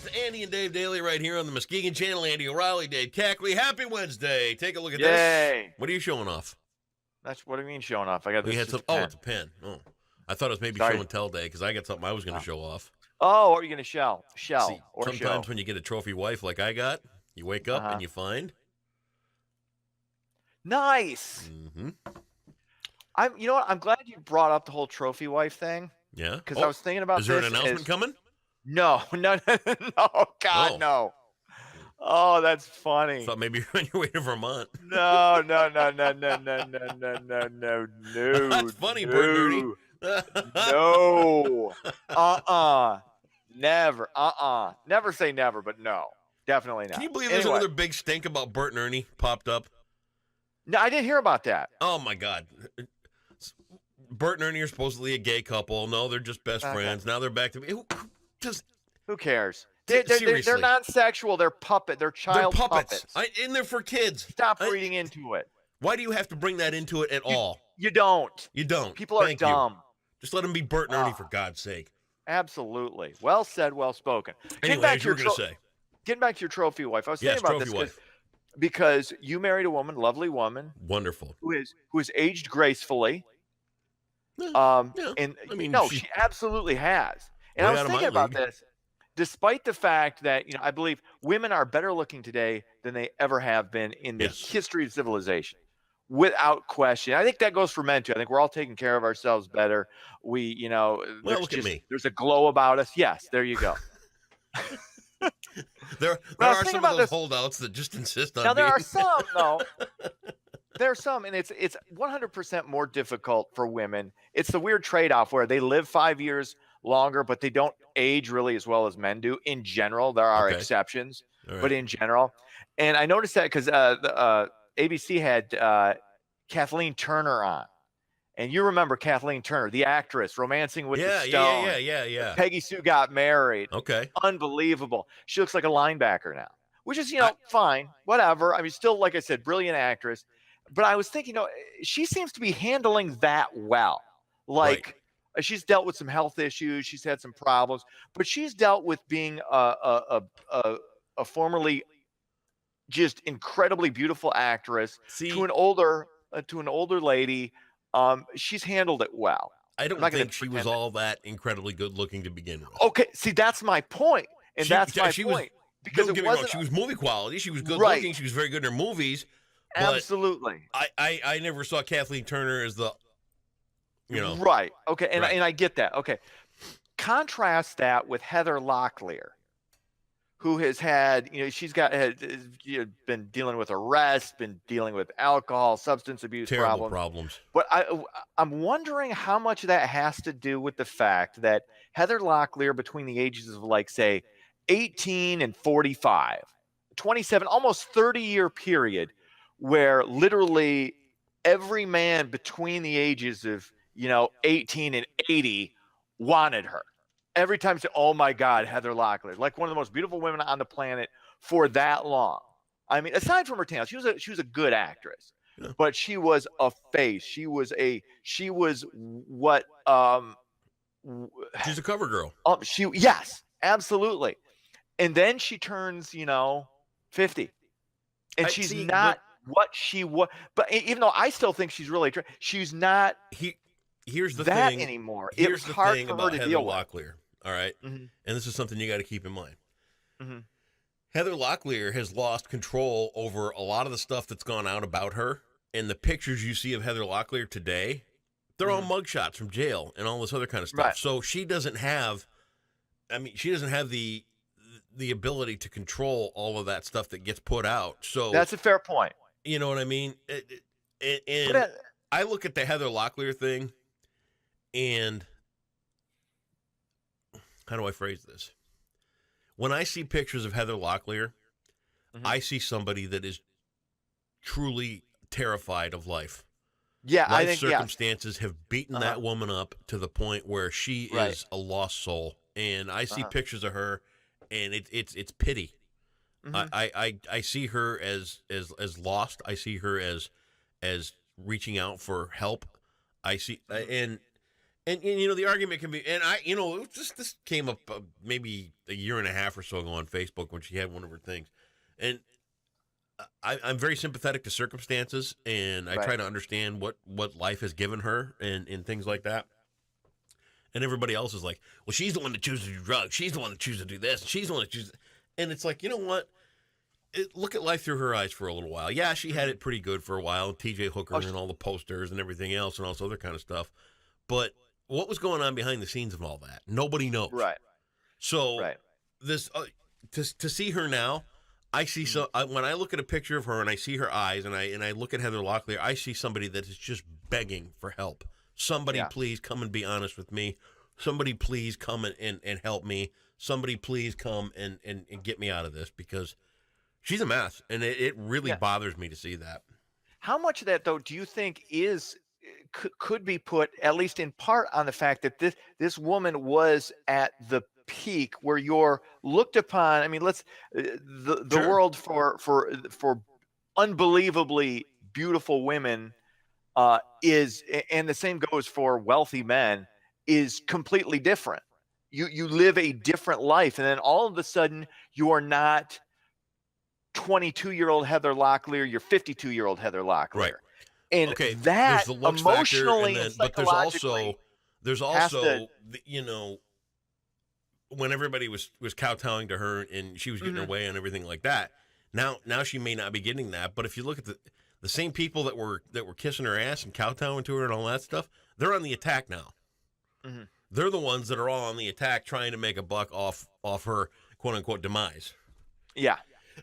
It's Andy and Dave Daily right here on the Muskegon Channel. Andy O'Reilly, Dave Cackley. Happy Wednesday. Take a look at this. Yay. What are you showing off? What do you mean showing off? I got We this. had some. Oh, it's a pen. Oh, I thought it was maybe Sorry. show and tell day because I got something I was going to show off. Oh, what are you going to shell? See, Or sometimes show? when you get a trophy wife like I got, you wake up and you find. Nice. Mm-hmm. You know what? I'm glad you brought up the whole trophy wife thing. Yeah. Because I was thinking about this. Is there an announcement coming? No. God, no. Oh, that's funny. I thought maybe you're on your way to Vermont. No. That's funny, Burt and Ernie. No. Never. Never say never, but no. Definitely not. Can you believe there's another big stink about Burt and Ernie popped up? No, I didn't hear about that. Oh, my God. Burt and Ernie are supposedly a gay couple. No, they're just best friends. Now they're back to me. Who cares? They're non-sexual. They're puppet. They're child puppets. And they're for kids. Stop reading into it. Why do you have to bring that into it at all? You don't. You don't. People are dumb. Just let them be Burt and Ernie, for God's sake. Absolutely. Well said, well spoken. Anyway, as you were going to say. Getting back to your trophy wife. I was thinking about this because you married a woman, lovely woman. Wonderful. Who is aged gracefully. She absolutely has. And I was thinking about this, despite the fact that, I believe women are better looking today than they ever have been in the history of civilization, without question. I think that goes for men too. I think we're all taking care of ourselves better. Look at me. There's a glow about us. Yes, there you go. there are some of those holdouts that just insist on. Now there are some though. There are some, and it's 100% more difficult for women. It's the weird trade-off where they live 5 years longer, but they don't age really as well as men do. In general, there are exceptions, but in general, and I noticed that because ABC had Kathleen Turner on, and you remember Kathleen Turner, the actress, Romancing with the Stone. Yeah. Peggy Sue Got Married. Okay, unbelievable. She looks like a linebacker now, which is fine, whatever. I mean, still, like I said, brilliant actress. But I was thinking, she seems to be handling that well. She's dealt with some health issues. She's had some problems, but she's dealt with being a formerly just incredibly beautiful actress to an older lady. She's handled it well. I don't think she was all that incredibly good looking to begin with. Okay, see, that's my point, and that's my point. Because don't get me wrong, she was movie quality. She was good looking. She was very good in her movies. Absolutely. I never saw Kathleen Turner as the, Right. Okay. And I get that. Okay. Contrast that with Heather Locklear, who has had, she's been dealing with arrest, been dealing with alcohol, substance abuse problems. But I'm wondering how much of that has to do with the fact that Heather Locklear, between the ages of say 18 and 45, 27, almost 30-year period, where literally every man between the ages of 18 and 80 wanted her. Every time say, "Oh my God, Heather Locklear, like one of the most beautiful women on the planet for that long." I mean, aside from her talent, she was a good actress, but she was a face. She was what? She's a cover girl. Yes, absolutely. And then she turns 50, and she's not what she was. But even though I still think she's really attractive, she's not. Here's the that thing anymore. Here's the hard thing for about her to Heather deal Locklear. All right, mm-hmm. And this is something you got to keep in mind. Mm-hmm. Heather Locklear has lost control over a lot of the stuff that's gone out about her, and the pictures you see of Heather Locklear today, they're all mugshots from jail and all this other kind of stuff. Right. So she doesn't have. She doesn't have the ability to control all of that stuff that gets put out. So that's a fair point. You know what I mean? I look at the Heather Locklear thing, and how do I phrase this? When I see pictures of Heather Locklear, I see somebody that is truly terrified of life. Yeah, I think circumstances have beaten that woman up to the point where she is a lost soul. And I see pictures of her, and it's pity. Mm-hmm. I see her as lost. I see her as reaching out for help. I see and And the argument can be, and this came up maybe a year and a half or so ago on Facebook when she had one of her things, and I'm very sympathetic to circumstances, and I try to understand what life has given her and things like that. And everybody else is like, well, she's the one that chooses to do drugs. She's the one that chooses to do this. She's the one that chooses. And it's like, you know what? Look at life through her eyes for a little while. Yeah, she had it pretty good for a while. TJ Hooker and all the posters and everything else and all this other kind of stuff. But what was going on behind the scenes of all that? Nobody knows. Right. So this to see her now, I see when I look at a picture of her and I see her eyes and I look at Heather Locklear, I see somebody that is just begging for help. Somebody please come and be honest with me. Somebody please come and help me. Somebody please come and get me out of this, because she's a mess, and it really bothers me to see that. How much of that, though, do you think could be put, at least in part, on the fact that this woman was at the peak where you're looked upon? I mean, the world for unbelievably beautiful women is, and the same goes for wealthy men, is completely different. You live a different life, and then all of a sudden you are not 22-year-old Heather Locklear, you're 52-year-old Heather Locklear. Right. And that there's the emotionally factor, and psychologically, but there's also when everybody was kowtowing to her and she was getting her way and everything like that. Now she may not be getting that, but if you look at the same people that were kissing her ass and kowtowing to her and all that stuff, they're on the attack now. Mm-hmm. They're the ones that are all on the attack trying to make a buck off her quote unquote demise. Yeah.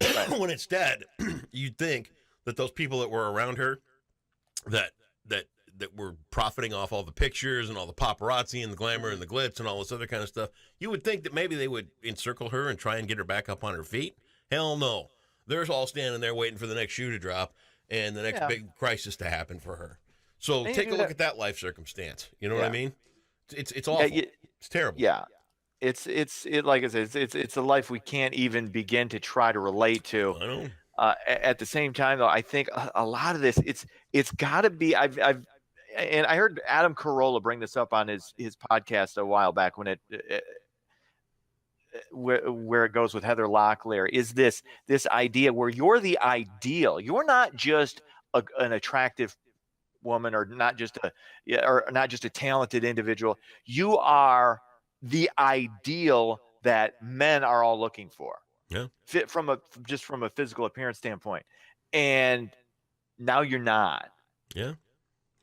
Right. When it's dead, you'd think that those people that were around her that were profiting off all the pictures and all the paparazzi and the glamour and the glitz and all this other kind of stuff, you would think that maybe they would encircle her and try and get her back up on her feet. Hell no. They're all standing there waiting for the next shoe to drop and the next big crisis to happen for her. So take a look at that life circumstance. You know what I mean? It's awful. It's terrible. Yeah. It's like I said, it's a life we can't even begin to try to relate to. I know. At the same time, though, I think a lot of this, it's got to be. And I heard Adam Carolla bring this up on his podcast a while back when where it goes with Heather Locklear is this idea where you're the ideal. You're not just an attractive woman, or not just a talented individual. You are the ideal that men are all looking for. Yeah. Fit from a physical appearance standpoint. And now you're not. Yeah.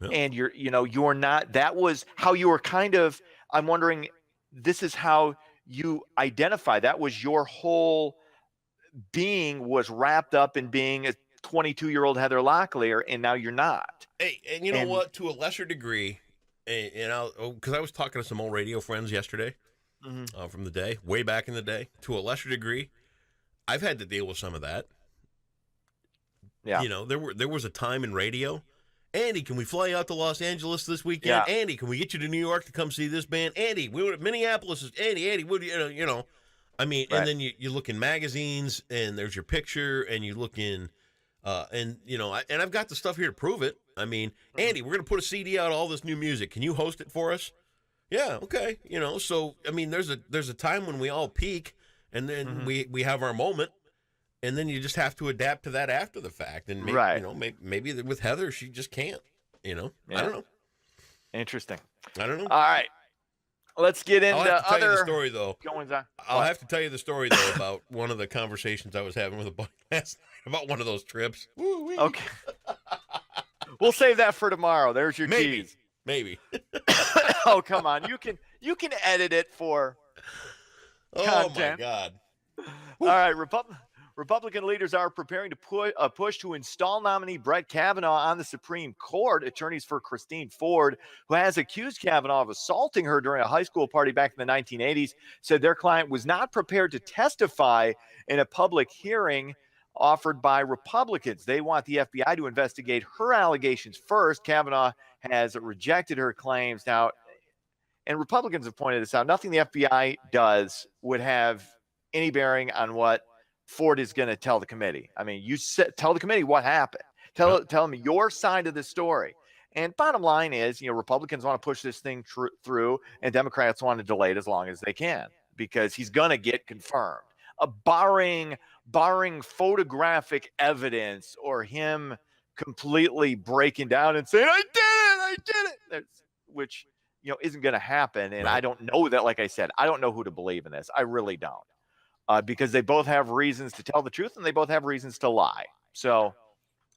Yep. And you're not. That was how you were kind of, I'm wondering, this is how you identify. That was your whole being, was wrapped up in being a 22-year-old Heather Locklear, and now you're not. Hey, and you know what? To a lesser degree, because I was talking to some old radio friends yesterday from the day, way back in the day. To a lesser degree, I've had to deal with some of that. Yeah. There was a time in radio. Andy, can we fly out to Los Angeles this weekend? Yeah. Andy, can we get you to New York to come see this band? Andy, we were at Minneapolis. Andy, what do you? I mean, and then you look in magazines, and there's your picture, and you look in, and I've got the stuff here to prove it. I mean, Andy, we're going to put a CD out of all this new music. Can you host it for us? Yeah, okay. So I mean, there's a time when we all peak, and then we have our moment. And then you just have to adapt to that after the fact. And maybe, maybe with Heather, she just can't, I don't know. Interesting. I don't know. All right. Let's get into other tell you the story, though. Goings on. I'll have to tell you the story, though, about one of the conversations I was having with a buddy last night about one of those trips. Woo-wee. Okay. We'll save that for tomorrow. There's your tease. Maybe. Oh, come on. You can edit it for content. Oh, my God. All right. Republican leaders are preparing to push to install nominee Brett Kavanaugh on the Supreme Court. Attorneys for Christine Ford, who has accused Kavanaugh of assaulting her during a high school party back in the 1980s, said their client was not prepared to testify in a public hearing offered by Republicans. They want the FBI to investigate her allegations first. Kavanaugh has rejected her claims. Now, and Republicans have pointed this out, nothing the FBI does would have any bearing on what Ford is going to tell the committee. I mean, tell the committee what happened. Tell them your side of the story. And bottom line is, Republicans want to push this thing through, and Democrats want to delay it as long as they can because he's going to get confirmed. Barring photographic evidence or him completely breaking down and saying, I did it, which isn't going to happen. And I don't know that, like I said, I don't know who to believe in this. I really don't. Because they both have reasons to tell the truth and they both have reasons to lie. So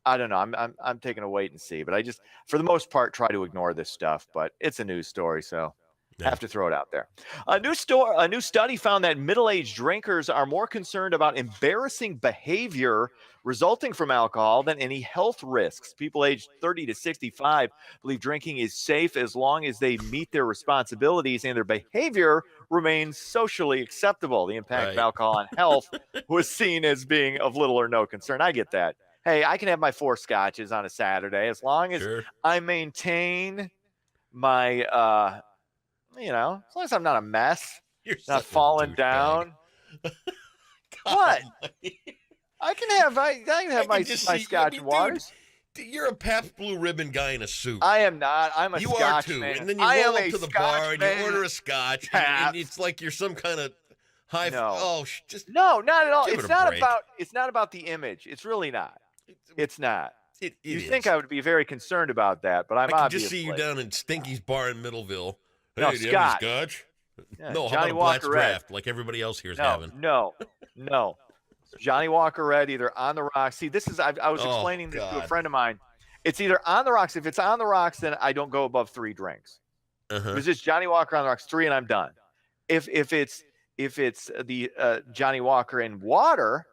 I don't know. I'm taking a wait and see, but I just, for the most part, try to ignore this stuff. But it's a news story, so have to throw it out there. A new study found that middle-aged drinkers are more concerned about embarrassing behavior resulting from alcohol than any health risks. People aged 30 to 65 believe drinking is safe as long as they meet their responsibilities and their behavior remains socially acceptable. The impact of alcohol on health was seen as being of little or no concern. I get that. Hey, I can have my 4 scotches on a Saturday as long as I maintain my, as long as I'm not a mess, not falling down. What? I can have my scotch and waters. Dude, you're a Pabst Blue Ribbon guy in a suit. I am not. I'm a you scotch are too. man. And then you roll up to the bar and you order a scotch, and it's like you're some kind of high. No. No, not at all. It's not about the image. It's really not. It's not. You think I would be very concerned about that, but I'm obviously. I can just see you down in Stinky's bar in Middleville. Hey, no, do you have any scotch? Yeah, no, Johnny how about Walker a Blatz draft like everybody else here is having? No. Johnny Walker Red, either on the rocks. See, this is I was explaining this to a friend of mine. It's either on the rocks. If it's on the rocks, then I don't go above 3 drinks. If it's just Johnny Walker on the rocks, 3, and I'm done. If it's the Johnny Walker in water,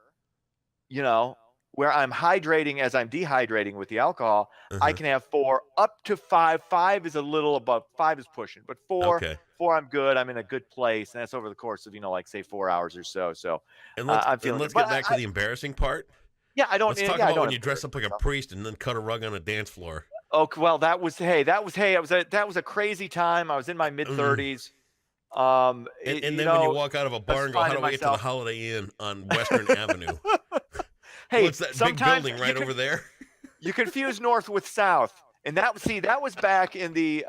where I'm hydrating as I'm dehydrating with the alcohol, I can have 4 up to 5. 5 is a little above. 5 is pushing, but 4 I'm good. I'm in a good place, and that's over the course of say 4 hours or so. So, let's get back to the embarrassing part. Yeah, I don't. Let's talk about when you dress up like a priest and then cut a rug on a dance floor. Okay, well, that was a crazy time. I was in my mid-30s. And then when you walk out of a bar and go, how do I get to the Holiday Inn on Western Avenue? Hey, what's that big building right over there? You confuse North with South, and that was back in the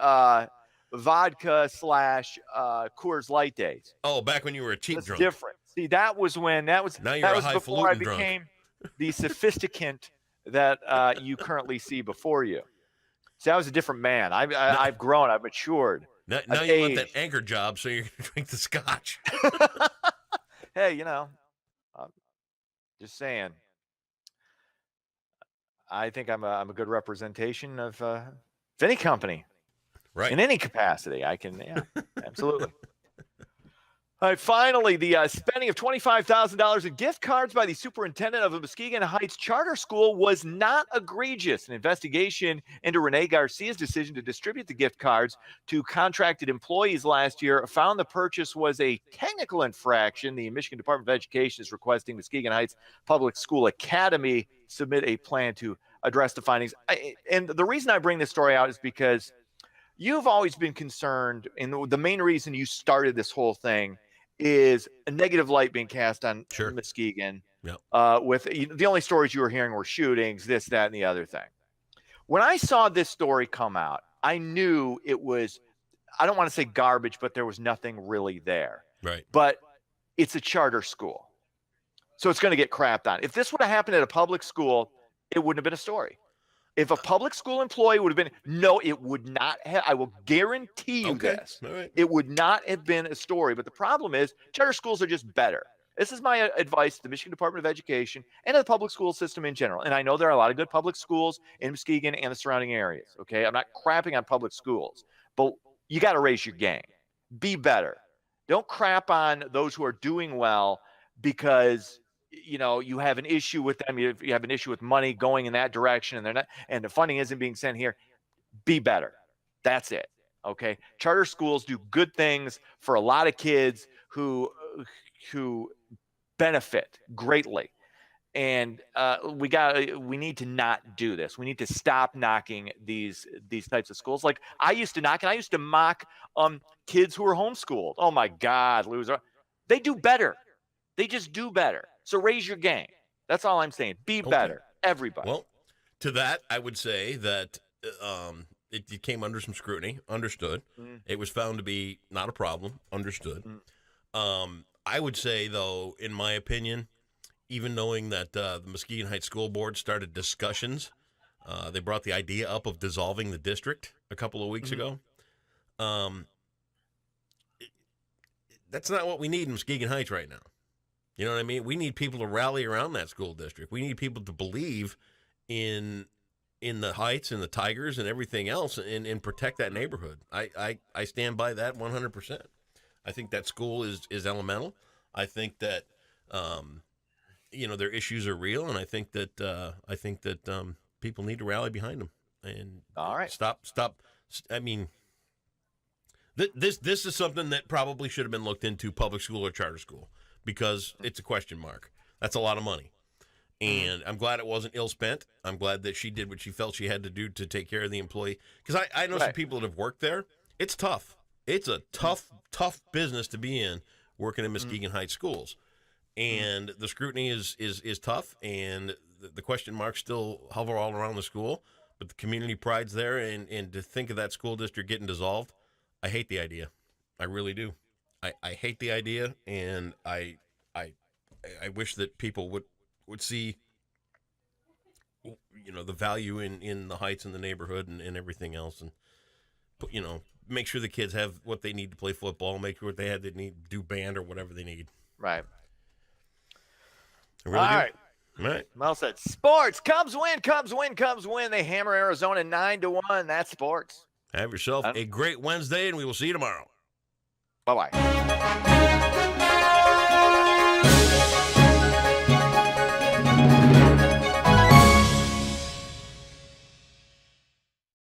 vodka / Coors Light days. Oh, back when you were a cheap drunk. Different. See, that was before I became the sophisticant that you currently see before you. See, I was a different man. I've grown. I've matured. Now you want that anchor job, so you're going to drink the scotch. Hey, just saying. I think I'm a good representation of any company, right? In any capacity, I can. Yeah, absolutely. All right, finally, the spending of $25,000 in gift cards by the superintendent of a Muskegon Heights charter school was not egregious. An investigation into Rene Garcia's decision to distribute the gift cards to contracted employees last year found the purchase was a technical infraction. The Michigan Department of Education is requesting Muskegon Heights Public School Academy submit a plan to address the findings. And the reason I bring this story out is because you've always been concerned, and the main reason you started this whole thing is a negative light being cast on Muskegon. With the only stories you were hearing were shootings, this, that, and the other thing. When I saw this story come out, I knew it was, I don't want to say garbage, but there was nothing really there. Right. But it's a charter school, so it's going to get crapped on. If this would have happened at a public school, it wouldn't have been a story. If a public school employee would have been, no, it would not have. I will guarantee you this. Right. It would not have been a story. But the problem is charter schools are just better. This is my advice to the Michigan Department of Education and to the public school system in general. And I know there are a lot of good public schools in Muskegon and the surrounding areas. Okay, I'm not crapping on public schools, but you got to raise your game. Be better. Don't crap on those who are doing well because you have an issue with them. You have an issue with money going in that direction, and they're not, and the funding isn't being sent here. Be better. That's it. Okay. Charter schools do good things for a lot of kids who benefit greatly. And we need to not do this. We need to stop knocking these types of schools. Like I used to knock, and I used to mock kids who were homeschooled. Oh my God, loser. They do better. They just do better. So raise your game. That's all I'm saying. Be better, everybody. Well, to that, I would say that it came under some scrutiny. Understood. Mm. It was found to be not a problem. Understood. Mm. I would say, though, in my opinion, even knowing that the Muskegon Heights School Board started discussions, they brought the idea up of dissolving the district a couple of weeks ago. That's not what we need in Muskegon Heights right now. You know what I mean? We need people to rally around that school district. We need people to believe in the Heights and the Tigers and everything else and protect that neighborhood. I stand by that 100%. I think that school is elemental. I think that their issues are real, and I think that people need to rally behind them and all right. Stop. I mean, this is something that probably should have been looked into, public school or charter school, because it's a question mark. That's a lot of money. And I'm glad it wasn't ill-spent. I'm glad that she did what she felt she had to do to take care of the employee. Because I know some people that have worked there. It's tough. It's a tough business to be in, working in Muskegon Heights schools. And the scrutiny is tough, and the question marks still hover all around the school. But the community pride's there, and to think of that school district getting dissolved, I hate the idea. I really do. I hate the idea, and I wish that people would see, the value in the Heights and the neighborhood and everything else, and put, make sure the kids have what they need to play football, make sure they need to do band or whatever they need. Right. I really do. All right. Mel said, sports, Cubs win. They hammer Arizona 9-1. That's sports. Have yourself a great Wednesday, and we will see you tomorrow. Bye-bye.